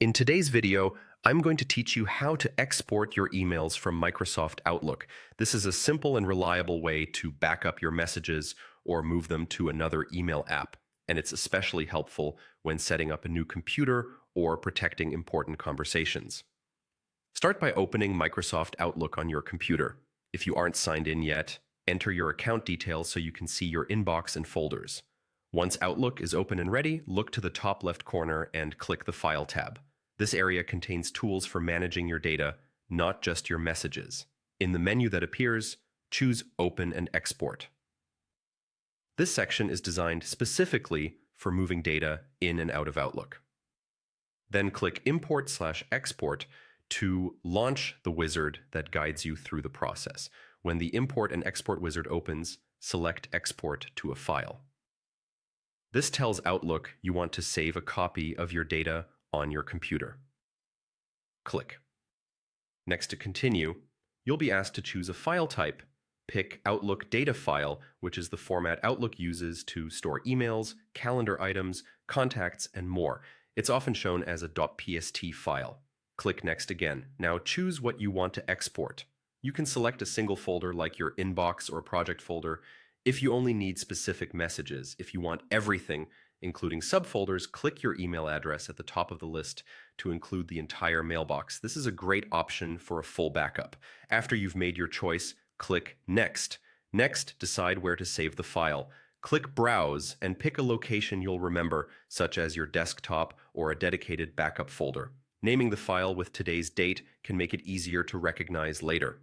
In today's video, I'm going to teach you how to export your emails from Microsoft Outlook. This is a simple and reliable way to back up your messages or move them to another email app, and it's especially helpful when setting up a new computer or protecting important conversations. Start by opening Microsoft Outlook on your computer. If you aren't signed in yet, enter your account details so you can see your inbox and folders. Once Outlook is open and ready, look to the top left corner and click the File tab. This area contains tools for managing your data, not just your messages. In the menu that appears, choose Open and Export. This section is designed specifically for moving data in and out of Outlook. Then click Import/Export to launch the wizard that guides you through the process. When the Import and Export wizard opens, select Export to a file. This tells Outlook you want to save a copy of your data on your computer. Click. Next to Continue, you'll be asked to choose a file type. Pick Outlook Data File, which is the format Outlook uses to store emails, calendar items, contacts, and more. It's often shown as a .pst file. Click Next again. Now choose what you want to export. You can select a single folder like your inbox or project folder if you only need specific messages. If you want everything, including subfolders, click your email address at the top of the list to include the entire mailbox. This is a great option for a full backup. After you've made your choice, click Next. Next, decide where to save the file. Click Browse and pick a location you'll remember, such as your desktop or a dedicated backup folder. Naming the file with today's date can make it easier to recognize later.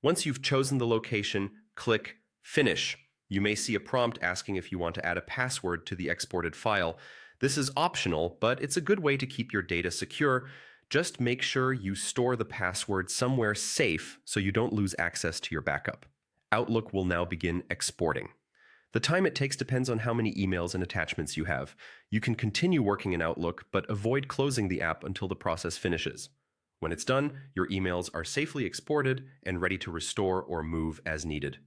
Once you've chosen the location, click Finish. You may see a prompt asking if you want to add a password to the exported file. This is optional, but it's a good way to keep your data secure. Just make sure you store the password somewhere safe so you don't lose access to your backup. Outlook will now begin exporting. The time it takes depends on how many emails and attachments you have. You can continue working in Outlook, but avoid closing the app until the process finishes. When it's done, your emails are safely exported and ready to restore or move as needed.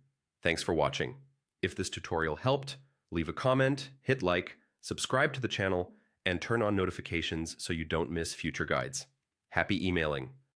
Thanks for watching. If this tutorial helped, leave a comment, hit like, subscribe to the channel, and turn on notifications so you don't miss future guides. Happy emailing!